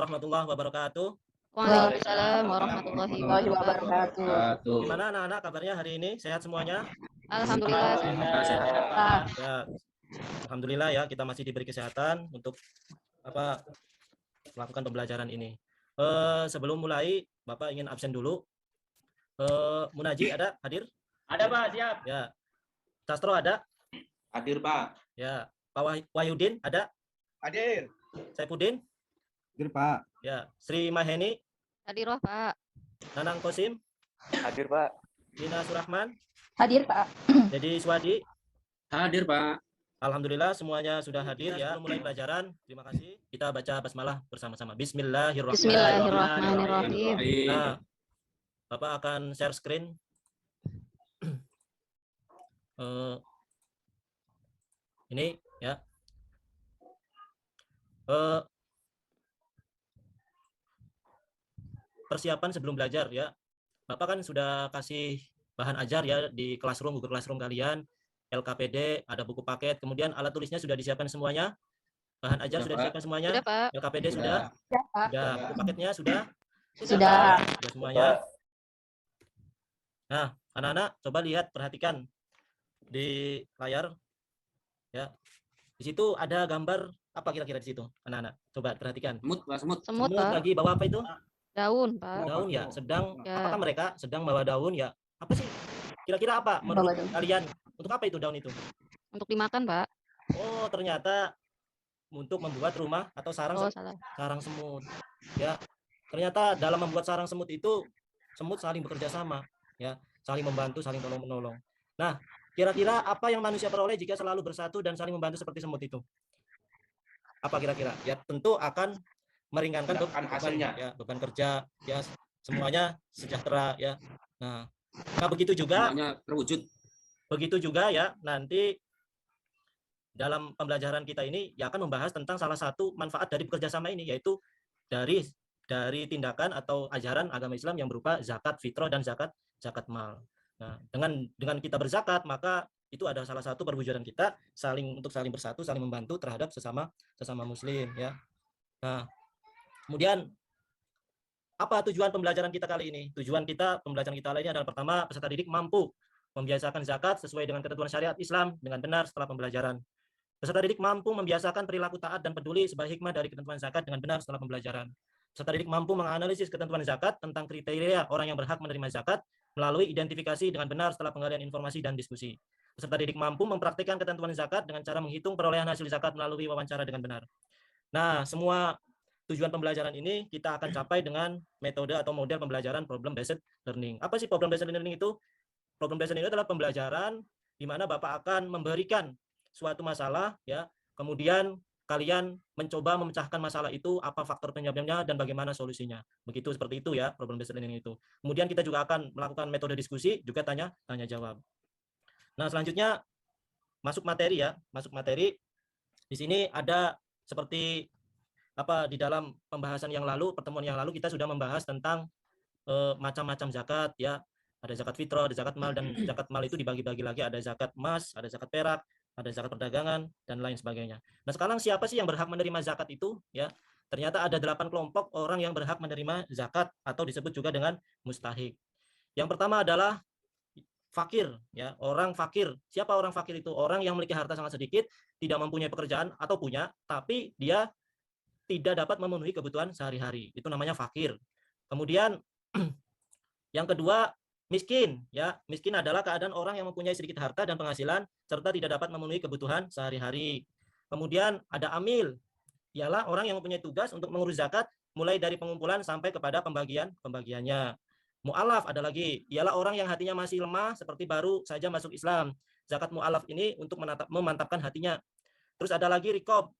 warahmatullahi wabarakatuh. Waalaikumsalam warahmatullahi wabarakatuh. Gimana anak-anak kabarnya hari ini? Sehat semuanya? Alhamdulillah. Ya, alhamdulillah ya kita masih diberi kesehatan untuk melakukan pembelajaran ini. Sebelum mulai, Bapak ingin absen dulu. Munaji ada hadir? Ada Pak, siap. Ya. Castro ada? Hadir Pak. Ya. Pak Wahyudin ada? Hadir. Saipudin? Hadir Pak. Ya. Sri Maheni? Hadir Pak. Nanang Kosim? Hadir Pak. Dina Surahman? Hadir Pak. Jadi Swadi? Hadir Pak. Alhamdulillah semuanya sudah hadir ya. Mulai pelajaran. Terima kasih. Kita baca basmalah bersama-sama. Bismillahirrahmanirrahim. Bismillahirrahmanirrahim. Nah, Bapak akan share screen. Ini ya. Persiapan sebelum belajar ya. Bapak kan sudah kasih bahan ajar ya di Classroom, Google Classroom kalian, LKPD, ada buku paket, kemudian alat tulisnya sudah disiapkan semuanya. Bahan ajar sudah disiapkan semuanya. Sudah, Pak. LKPD sudah. Sudah. Buku paketnya sudah. Sudah. Sudah semuanya. Nah, anak-anak coba lihat, perhatikan di layar ya. Di situ ada gambar apa kira-kira di situ, anak-anak? Coba perhatikan. Semut, Pak, semut. Semut, Semut Pak. lagi bawa apa itu? Daun, Pak. Daun ya. Sedang Ya. apakah mereka sedang bawa daun ya? Apa sih? Kira-kira apa menurut Bawa daun. kalian? Untuk apa itu daun itu? Untuk dimakan, Pak. Oh, ternyata untuk membuat rumah atau sarang Oh, salah. sarang semut. Ya. Ternyata dalam membuat sarang semut itu semut saling bekerja sama, ya, saling membantu, saling tolong-menolong. Nah, kira-kira apa yang manusia peroleh jika selalu bersatu dan saling membantu seperti semut itu? Apa kira-kira? Ya, tentu akan meringankan beban hasilnya. ya, beban kerja, ya, semuanya sejahtera ya. Nah, begitu juga Semuanya terwujud. begitu juga ya, nanti dalam pembelajaran kita ini ya akan membahas tentang salah satu manfaat dari bekerja sama ini, yaitu dari tindakan atau ajaran agama Islam yang berupa zakat fitrah dan zakat mal. Nah, dengan kita berzakat, maka itu ada salah satu perwujudan kita saling bersatu, saling membantu terhadap sesama muslim ya. Nah, kemudian apa tujuan pembelajaran kita kali ini? Tujuan pembelajaran kita kali ini adalah pertama, peserta didik mampu membiasakan zakat sesuai dengan ketentuan syariat Islam dengan benar setelah pembelajaran. Peserta didik mampu membiasakan perilaku taat dan peduli sebagai hikmah dari ketentuan zakat dengan benar setelah pembelajaran. Peserta didik mampu menganalisis ketentuan zakat tentang kriteria orang yang berhak menerima zakat melalui identifikasi dengan benar setelah penggalian informasi dan diskusi. Peserta didik mampu mempraktikkan ketentuan zakat dengan cara menghitung perolehan hasil zakat melalui wawancara dengan benar. Nah, semua tujuan pembelajaran ini kita akan capai dengan metode atau model pembelajaran problem based learning. Apa sih problem based learning itu? Problem based learning adalah pembelajaran di mana Bapak akan memberikan suatu masalah ya, kemudian kalian mencoba memecahkan masalah itu, apa faktor penyebabnya dan bagaimana solusinya. Begitu, seperti itu ya problem based learning itu. Kemudian kita juga akan melakukan metode diskusi, juga tanya jawab. Nah, selanjutnya masuk materi ya, masuk materi. Di sini ada seperti di dalam pembahasan yang lalu, pertemuan yang lalu kita sudah membahas tentang macam-macam zakat ya. Ada zakat fitrah, ada zakat mal, dan zakat mal itu dibagi-bagi lagi, ada zakat emas, ada zakat perak, ada zakat perdagangan dan lain sebagainya. Nah, sekarang siapa sih yang berhak menerima zakat itu ya? Ternyata ada 8 kelompok orang yang berhak menerima zakat atau disebut juga dengan mustahik. Yang pertama adalah fakir ya, orang fakir. Siapa orang fakir itu? Orang yang memiliki harta sangat sedikit, tidak mempunyai pekerjaan atau punya, tapi dia tidak dapat memenuhi kebutuhan sehari-hari. Itu namanya fakir. Kemudian yang kedua, miskin ya. Miskin adalah keadaan orang yang mempunyai sedikit harta dan penghasilan serta tidak dapat memenuhi kebutuhan sehari-hari. Kemudian ada amil, ialah orang yang mempunyai tugas untuk mengurus zakat mulai dari pengumpulan sampai kepada pembagiannya. Mu'alaf ada lagi, ialah orang yang hatinya masih lemah seperti baru saja masuk Islam. Zakat mu'alaf ini untuk memantapkan hatinya. Terus ada lagi rikob.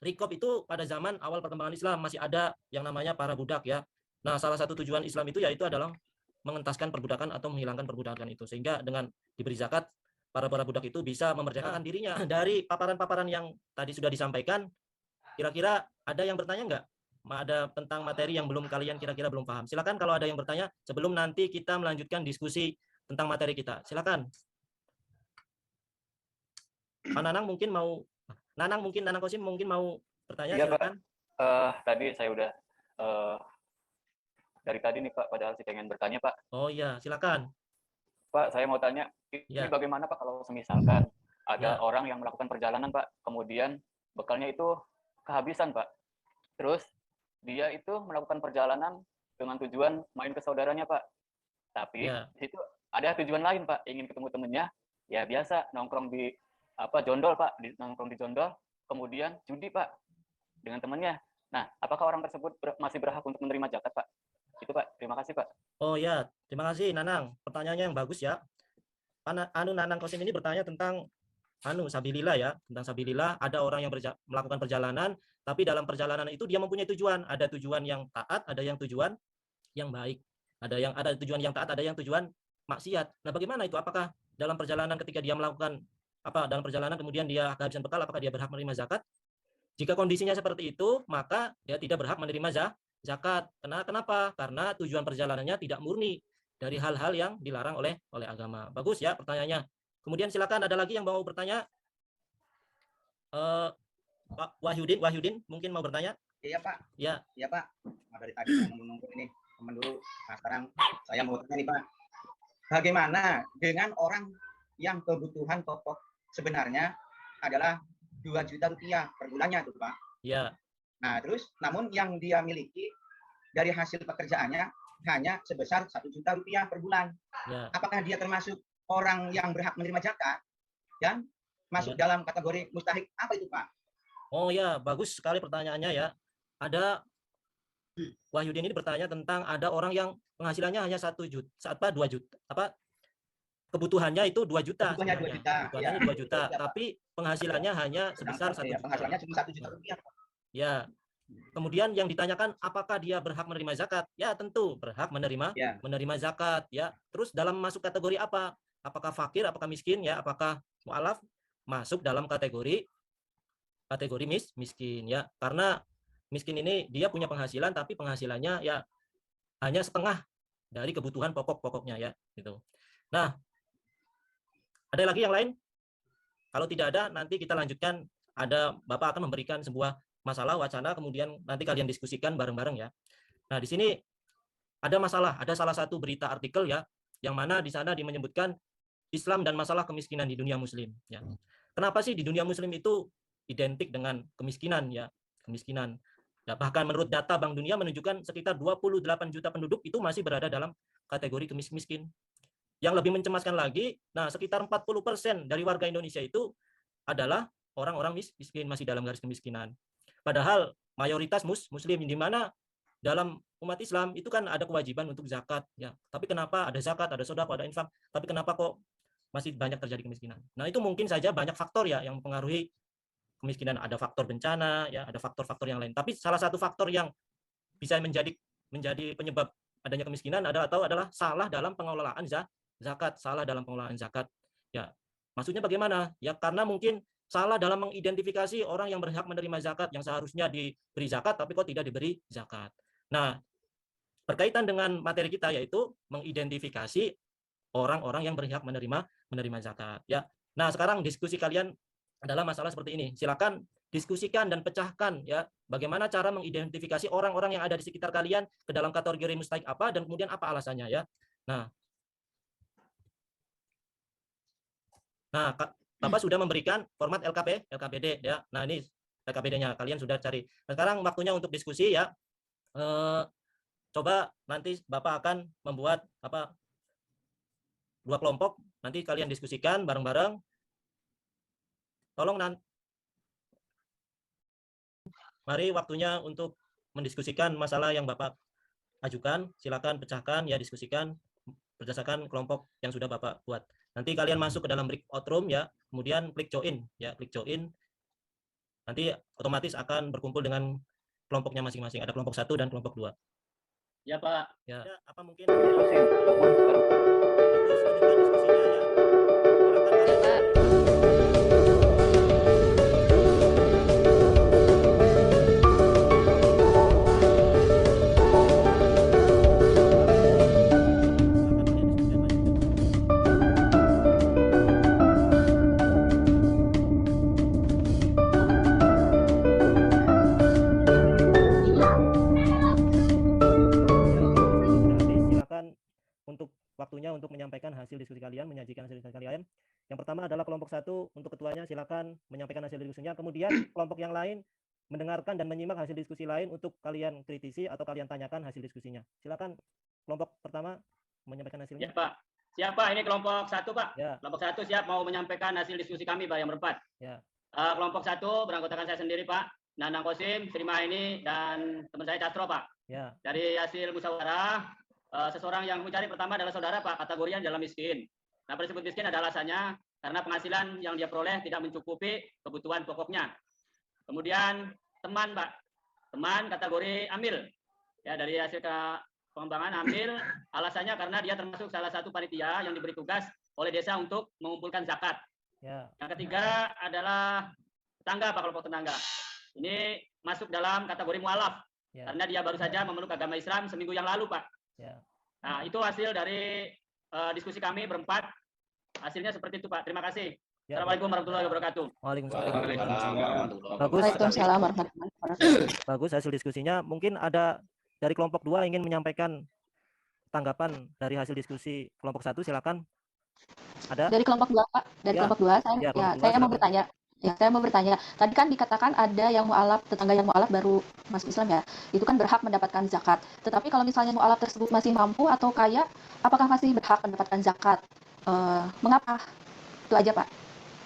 Rikob itu pada zaman awal perkembangan Islam masih ada yang namanya para budak ya. Nah, salah satu tujuan Islam itu yaitu adalah mengentaskan perbudakan atau menghilangkan perbudakan itu, sehingga dengan diberi zakat para budak itu bisa memerdekakan dirinya. Dari paparan-paparan yang tadi sudah disampaikan, kira-kira ada yang bertanya nggak? Ada tentang materi yang kalian kira-kira belum paham? Silakan kalau ada yang bertanya sebelum nanti kita melanjutkan diskusi tentang materi kita. Silakan. Pak Nanang Kosim mungkin mau bertanya. Iya, silakan. Pak. Tadi saya udah Eh, dari tadi nih Pak, padahal sih pengen bertanya Pak. Oh iya, silakan. Pak, saya mau tanya, ini Ya. bagaimana Pak kalau misalkan Ya. ada orang yang melakukan perjalanan Pak, kemudian bekalnya itu kehabisan Pak. Terus dia itu melakukan perjalanan dengan tujuan main ke saudaranya Pak. Tapi Ya. di situ ada tujuan lain Pak, ingin ketemu temennya, ya biasa nongkrong di jondol Pak, nongkrong di jondol, kemudian judi Pak dengan temennya. Nah, apakah orang tersebut masih berhak untuk menerima zakat Pak? Itu Pak, terima kasih Pak. Oh ya, terima kasih Nanang. Pertanyaannya yang bagus ya. Nanang Kosim ini bertanya tentang sabilillah ya, tentang sabilillah. Ada orang yang melakukan perjalanan, tapi dalam perjalanan itu dia mempunyai tujuan. Ada tujuan yang taat, ada yang tujuan yang baik. Ada tujuan yang taat, ada yang tujuan maksiat. Nah, bagaimana itu? Apakah dalam perjalanan ketika dia melakukan dalam perjalanan kemudian dia kehabisan bekal, apakah dia berhak menerima zakat? Jika kondisinya seperti itu, maka dia tidak berhak menerima zakat. Kenapa? Karena tujuan perjalanannya tidak murni dari hal-hal yang dilarang oleh agama. Bagus ya pertanyaannya. Kemudian silakan ada lagi yang mau bertanya. Pak Wahyudin mungkin mau bertanya? Iya Pak. Ya. Iya Pak. Dari tadi saya menunggu ini teman dulu. Nah sekarang saya mau tanya nih Pak. Bagaimana dengan orang yang kebutuhan pokok sebenarnya adalah 2 juta rupiah per bulannya tuh Pak. Ya. Nah terus namun yang dia miliki dari hasil pekerjaannya hanya sebesar 1 juta rupiah per bulan. Ya. Apakah dia termasuk orang yang berhak menerima zakat dan masuk dalam kategori mustahik apa itu Pak? Oh ya, bagus sekali pertanyaannya ya. Ada Wahyudin ini bertanya tentang ada orang yang penghasilannya hanya 1 juta, 2 juta, kebutuhannya itu 2 juta. Kebutuhannya 2 juta. Kebutuhannya 2 juta, tapi penghasilannya hanya sebesar 1 juta. Penghasilannya cuma 1 juta rupiah. Ya. Kemudian yang ditanyakan apakah dia berhak menerima zakat? Ya, tentu berhak menerima zakat ya. Terus dalam masuk kategori apa? Apakah fakir, apakah miskin ya, apakah mu'alaf? Masuk dalam kategori miskin ya. Karena miskin ini dia punya penghasilan tapi penghasilannya ya hanya setengah dari kebutuhan pokoknya ya gitu. Nah, ada lagi yang lain? Kalau tidak ada nanti kita lanjutkan, ada Bapak akan memberikan sebuah masalah wacana kemudian nanti kalian diskusikan bareng-bareng ya. Nah, di sini ada masalah, ada salah satu berita artikel ya yang mana di sana menyebutkan Islam dan masalah kemiskinan di dunia muslim ya. Kenapa sih di dunia muslim itu identik dengan kemiskinan ya, kemiskinan. Ya, bahkan menurut data Bank Dunia menunjukkan sekitar 28 juta penduduk itu masih berada dalam kategori miskin. Yang lebih mencemaskan lagi, nah sekitar 40% dari warga Indonesia itu adalah orang-orang miskin, masih dalam garis kemiskinan. Padahal mayoritas muslim di mana dalam umat Islam itu kan ada kewajiban untuk zakat ya. Tapi kenapa ada zakat, ada sedekah, ada infak, tapi kenapa kok masih banyak terjadi kemiskinan? Nah, itu mungkin saja banyak faktor ya yang mempengaruhi kemiskinan. Ada faktor bencana ya, ada faktor-faktor yang lain. Tapi salah satu faktor yang bisa menjadi penyebab adanya kemiskinan adalah salah dalam pengelolaan zakat, salah dalam pengelolaan zakat. Ya, maksudnya bagaimana? Ya karena mungkin salah dalam mengidentifikasi orang yang berhak menerima zakat, yang seharusnya diberi zakat tapi kok tidak diberi zakat. Nah, berkaitan dengan materi kita yaitu mengidentifikasi orang-orang yang berhak menerima zakat. Ya. Nah, sekarang diskusi kalian adalah masalah seperti ini. Silakan diskusikan dan pecahkan ya bagaimana cara mengidentifikasi orang-orang yang ada di sekitar kalian ke dalam kategori mustahik apa dan kemudian apa alasannya ya. Nah, Bapak sudah memberikan format LKPD ya. Nah, ini LKPD-nya kalian sudah cari. Nah, sekarang waktunya untuk diskusi ya. Coba nanti Bapak akan membuat 2 kelompok, nanti kalian diskusikan bareng-bareng. Tolong mari waktunya untuk mendiskusikan masalah yang Bapak ajukan. Silakan pecahkan ya, diskusikan berdasarkan kelompok yang sudah Bapak buat. Nanti kalian masuk ke dalam breakout room ya, kemudian klik join ya, klik join. Nanti otomatis akan berkumpul dengan kelompoknya masing-masing. Ada kelompok 1 dan kelompok 2. Ya Pak. Ya, apa mungkin untuk menyampaikan hasil diskusi kalian, menyajikan hasil diskusi kalian. Yang pertama adalah kelompok 1, untuk ketuanya silakan menyampaikan hasil diskusinya. Kemudian kelompok yang lain mendengarkan dan menyimak hasil diskusi lain untuk kalian kritisi atau kalian tanyakan hasil diskusinya. Silakan kelompok pertama menyampaikan hasilnya. Ya, Pak. Siapa ini kelompok 1, Pak? Ya. Kelompok 1 siap mau menyampaikan hasil diskusi kami, Pak, yang berempat. Ya. Kelompok 1 beranggotakan saya sendiri, Pak. Nanang Kosim, Sri Maini, dan teman saya Castro, Pak. Ya. Dari hasil musyawarah, seseorang yang mencari pertama adalah saudara, Pak, kategorinya dalam miskin. Nah, tersebut miskin ada alasannya karena penghasilan yang dia peroleh tidak mencukupi kebutuhan pokoknya. Kemudian teman, Pak. Teman kategori amil. Ya, dari hasil pengembangan amil, alasannya karena dia termasuk salah satu panitia yang diberi tugas oleh desa untuk mengumpulkan zakat. Ya. Yang ketiga adalah tetangga, Pak, kelompok tetangga. Ini masuk dalam kategori mualaf, Ya. karena dia baru saja memeluk agama Islam seminggu yang lalu, Pak. Ya. Nah, itu hasil dari diskusi kami berempat. Hasilnya seperti itu, Pak. Terima kasih. Ya. Assalamualaikum warahmatullahi wabarakatuh. Waalaikumsalam. Waalaikumsalam. Waalaikumsalam warahmatullahi wabarakatuh. Bagus hasil diskusinya. Mungkin ada dari kelompok 2 ingin menyampaikan tanggapan dari hasil diskusi kelompok 1, silakan. Ada? Dari kelompok 2, Pak. Dari Ya. kelompok 2, Ya, kelompok dua, saya mau silakan. bertanya. Ya, saya mau bertanya. Tadi kan dikatakan ada yang mualaf, tetangga yang mualaf baru masuk Islam ya. Itu kan berhak mendapatkan zakat. Tetapi kalau misalnya mualaf tersebut masih mampu atau kaya, apakah masih berhak mendapatkan zakat? Mengapa? Itu aja, Pak.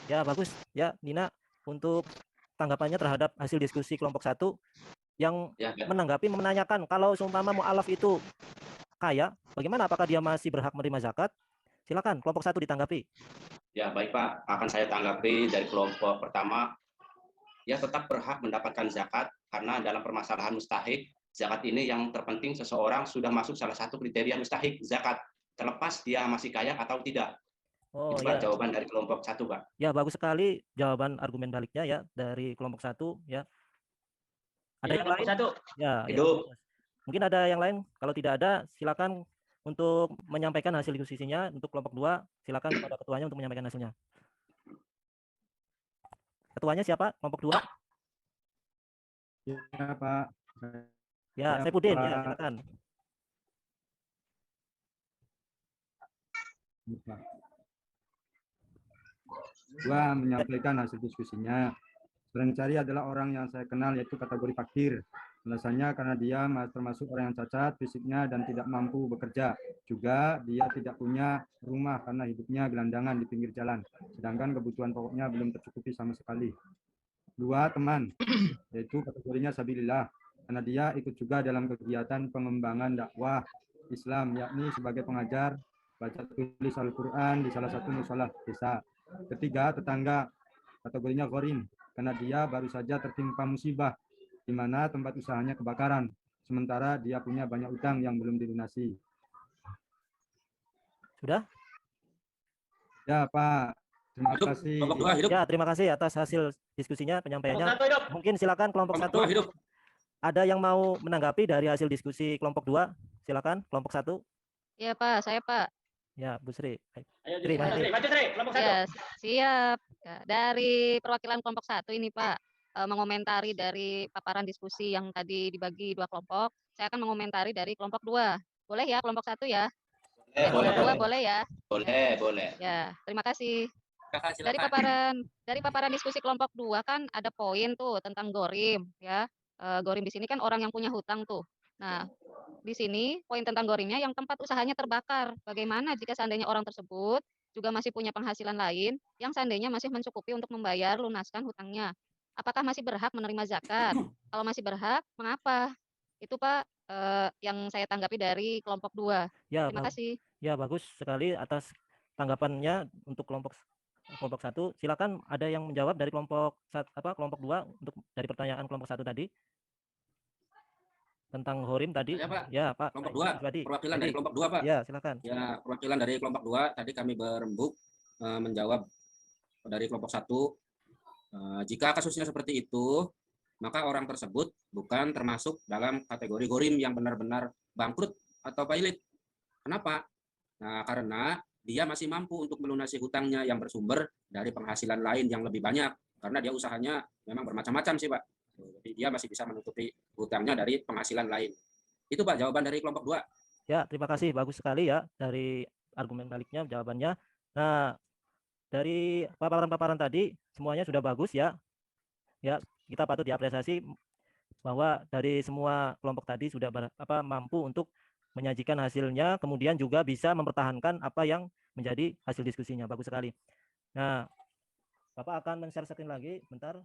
Ya, bagus. Ya, Nina, untuk tanggapannya terhadap hasil diskusi kelompok 1 yang Ya, menanggapi, menanyakan kalau seumpama mualaf itu kaya, bagaimana, apakah dia masih berhak menerima zakat? Silakan kelompok 1 ditanggapi. ya, baik Pak. Akan saya tanggapi dari kelompok pertama. Ya, tetap berhak mendapatkan zakat karena dalam permasalahan mustahik, zakat ini yang terpenting seseorang sudah masuk salah satu kriteria mustahik zakat, terlepas dia masih kaya atau tidak. Oh Itu Pak, ya. jawaban dari kelompok 1, Pak. Ya, bagus sekali jawaban argumen baliknya ya dari kelompok 1 ya. Ada Ya, yang kelompok lain? 1. Ya, ya, Hidup. bagus. Mungkin ada yang lain. Kalau tidak ada, silakan untuk menyampaikan hasil diskusinya. Untuk kelompok 2, silakan kepada ketuanya untuk menyampaikan hasilnya. Ketuanya siapa? Kelompok 2? Ya, Pak. Ya, Ya, Saipudin ya, Pak. silakan. Gua menyampaikan hasil diskusinya. Cari adalah orang yang saya kenal, yaitu kategori fakir. Alasannya karena dia termasuk orang yang cacat fisiknya dan tidak mampu bekerja. Juga dia tidak punya rumah karena hidupnya gelandangan di pinggir jalan. Sedangkan kebutuhan pokoknya belum tercukupi sama sekali. 2, teman, yaitu kategorinya sabilillah. Karena dia ikut juga dalam kegiatan pengembangan dakwah Islam, yakni sebagai pengajar baca tulis Al-Quran di salah satu mushola desa. Ketiga, tetangga, kategorinya gharim, karena dia baru saja tertimpa musibah di mana tempat usahanya kebakaran, sementara dia punya banyak utang yang belum dilunasi. Sudah? Ya, Pak. Terima Hidup. kasih. Kelompok 2 hidup. Ya, terima kasih atas hasil diskusinya, Kelompok penyampaiannya. 1 hidup. Mungkin silakan kelompok 1. Kelompok 2 hidup. Ada yang mau menanggapi dari hasil diskusi kelompok 2? Silakan kelompok 1. Iya, Pak. Saya, Pak. Ya, Bu Sri. Ayo, Sri, maju, maju. Sri. Maju, Sri. Kelompok 1. Ya, siap. Ya, dari perwakilan kelompok 1 ini, Pak, mengomentari dari paparan diskusi yang tadi dibagi 2 kelompok, saya akan mengomentari dari kelompok 2. Boleh ya kelompok 1 ya? Boleh, Kelompok 2 boleh. boleh ya? Boleh, boleh. Ya, terima kasih. Kakak, Dari silakan. paparan diskusi kelompok 2 kan ada poin tuh tentang gorim ya. Gorim di sini kan orang yang punya hutang tuh. Nah, di sini poin tentang gorimnya yang tempat usahanya terbakar. Bagaimana jika seandainya orang tersebut juga masih punya penghasilan lain yang seandainya masih mencukupi untuk membayar lunaskan hutangnya. Apakah masih berhak menerima zakat? Kalau masih berhak, mengapa? Itu Pak yang saya tanggapi dari kelompok 2. Ya, Terima kasih. ya, bagus sekali atas tanggapannya untuk kelompok 1. Silakan ada yang menjawab dari kelompok kelompok 2 untuk dari pertanyaan kelompok 1 tadi tentang Horim tadi. Ya, Pak. Ya, Pak. Kelompok 2, perwakilan dari kelompok 2, Pak. Ya, silakan. Ya, perwakilan dari kelompok 2 tadi kami berembuk menjawab dari kelompok 1. Jika kasusnya seperti itu, maka orang tersebut bukan termasuk dalam kategori gorim yang benar-benar bangkrut atau pailit. Kenapa? Nah, karena dia masih mampu untuk melunasi hutangnya yang bersumber dari penghasilan lain yang lebih banyak. Karena dia usahanya memang bermacam-macam sih, Pak. Jadi dia masih bisa menutupi hutangnya dari penghasilan lain. Itu Pak jawaban dari kelompok 2. Ya, terima kasih. Bagus sekali ya dari argumen baliknya, jawabannya. Nah, dari paparan-paparan tadi semuanya sudah bagus ya. Ya, kita patut diapresiasi bahwa dari semua kelompok tadi sudah mampu untuk menyajikan hasilnya, kemudian juga bisa mempertahankan apa yang menjadi hasil diskusinya. Bagus sekali. Nah, Bapak akan men-share screen lagi, bentar.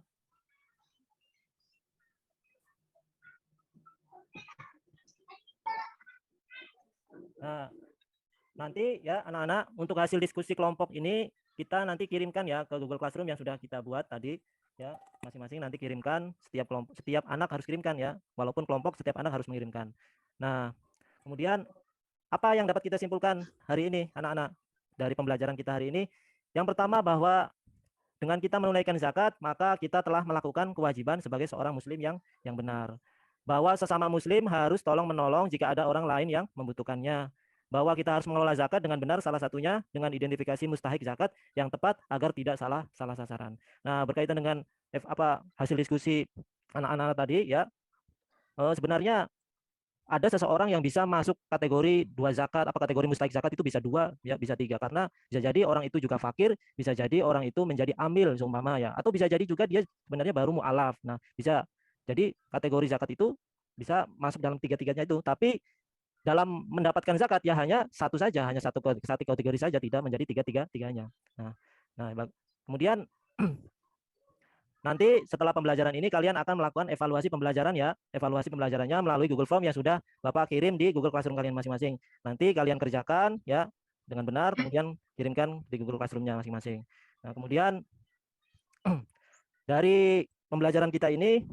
Nah, nanti ya anak-anak untuk hasil diskusi kelompok ini kita nanti kirimkan ya ke Google Classroom yang sudah kita buat tadi ya, masing-masing nanti kirimkan, setiap kelompok, setiap anak harus kirimkan ya, walaupun kelompok setiap anak harus mengirimkan. Nah, kemudian apa yang dapat kita simpulkan hari ini anak-anak dari pembelajaran kita hari ini? Yang pertama bahwa dengan kita menunaikan zakat, maka kita telah melakukan kewajiban sebagai seorang muslim yang benar. Bahwa sesama muslim harus tolong menolong jika ada orang lain yang membutuhkannya. Bahwa kita harus mengelola zakat dengan benar, salah satunya dengan identifikasi mustahik zakat yang tepat agar tidak salah sasaran. Nah, berkaitan dengan hasil diskusi anak-anak tadi ya, sebenarnya ada seseorang yang bisa masuk kategori 2 zakat, kategori mustahik zakat itu bisa 2 ya, bisa 3, karena bisa jadi orang itu juga fakir, bisa jadi orang itu menjadi amil seumpama ya, atau bisa jadi juga dia sebenarnya baru mualaf. Nah, bisa jadi kategori zakat itu bisa masuk dalam tiga-tiganya itu, tapi dalam mendapatkan zakat ya hanya satu saja, hanya satu kategori saja, tidak menjadi tiga-tiganya. Nah, kemudian nanti setelah pembelajaran ini kalian akan melakukan evaluasi pembelajaran ya. Evaluasi pembelajarannya melalui Google Form yang sudah Bapak kirim di Google Classroom kalian masing-masing. Nanti kalian kerjakan ya dengan benar, kemudian kirimkan di Google Classroom-nya masing-masing. Nah, kemudian dari pembelajaran kita ini,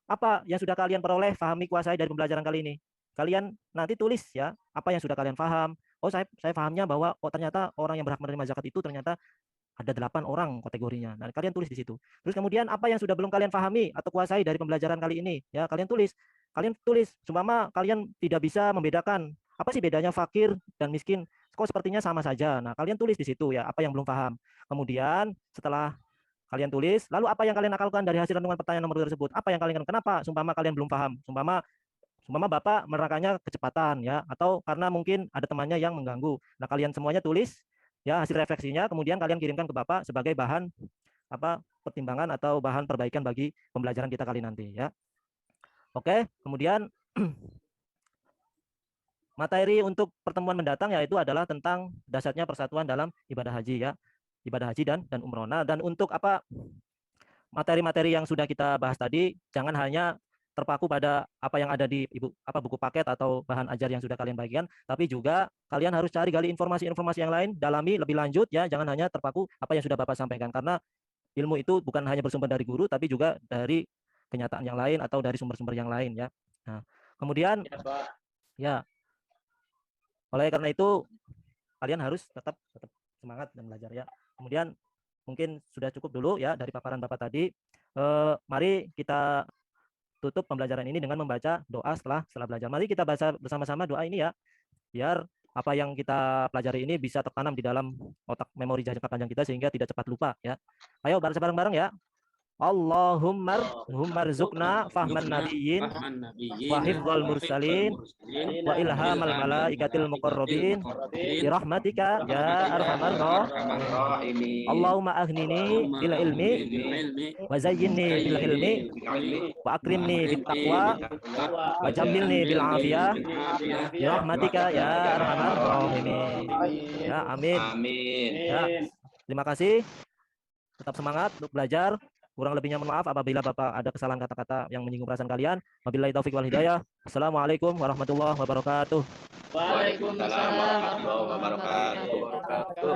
apa yang sudah kalian peroleh, pahami, kuasai dari pembelajaran kali ini? Kalian nanti tulis ya, apa yang sudah kalian paham. Oh, saya pahamnya bahwa ternyata orang yang berhak menerima zakat itu ternyata ada 8 orang kategorinya. Nah, kalian tulis di situ. Terus kemudian apa yang sudah belum kalian pahami atau kuasai dari pembelajaran kali ini? Ya, kalian tulis. Kalian tulis. Seumpama kalian tidak bisa membedakan apa sih bedanya fakir dan miskin. Kok sepertinya sama saja. Nah, kalian tulis di situ ya, apa yang belum paham. Kemudian setelah kalian tulis, lalu apa yang kalian akan lakukan dari hasil renungan pertanyaan nomor 2 tersebut? Apa yang kalian kenapa? Seumpama kalian belum paham. Seumpama Bapak menerangkannya kecepatan ya, atau karena mungkin ada temannya yang mengganggu. Nah, kalian semuanya tulis ya hasil refleksinya, kemudian kalian kirimkan ke Bapak sebagai bahan pertimbangan atau bahan perbaikan bagi pembelajaran kita kali nanti ya. Oke, kemudian materi untuk pertemuan mendatang yaitu adalah tentang dasarnya persatuan dalam ibadah haji ya. Ibadah haji dan umroh. Nah, dan untuk materi-materi yang sudah kita bahas tadi, jangan hanya terpaku pada apa yang ada di buku paket atau bahan ajar yang sudah kalian bagikan, tapi juga kalian harus cari gali informasi-informasi yang lain, dalami lebih lanjut ya, jangan hanya terpaku apa yang sudah Bapak sampaikan, karena ilmu itu bukan hanya bersumber dari guru tapi juga dari kenyataan yang lain atau dari sumber-sumber yang lain ya. Nah, kemudian ya oleh karena itu kalian harus tetap semangat dan belajar ya. Kemudian mungkin sudah cukup dulu ya dari paparan Bapak tadi. Mari kita tutup pembelajaran ini dengan membaca doa setelah belajar. Mari kita baca bersama-sama doa ini ya, biar apa yang kita pelajari ini bisa tertanam di dalam otak memori jangka panjang kita sehingga tidak cepat lupa ya. Ayo baca bareng-bareng ya. Allahumma rzuqna fahman nabiyyin wa hifdzal mursalin wa ilhamal malaikatil muqarrabin bi rahmatika ya arhamar rahimin. Allahumma aghnini bil ilmi wa zayyinni bil ilmi wa akrimni bit taqwa wa jammilni bil afiyah bi rahmatika ya arhamar rahimin. Ya, amin. Ya, terima kasih. Tetap semangat untuk belajar. Kurang lebihnya mohon maaf apabila Bapak ada kesalahan kata-kata yang menyinggung perasaan kalian. Wabillahi taufik wal hidayah. Assalamualaikum warahmatullahi wabarakatuh. Waalaikumsalam warahmatullahi wabarakatuh.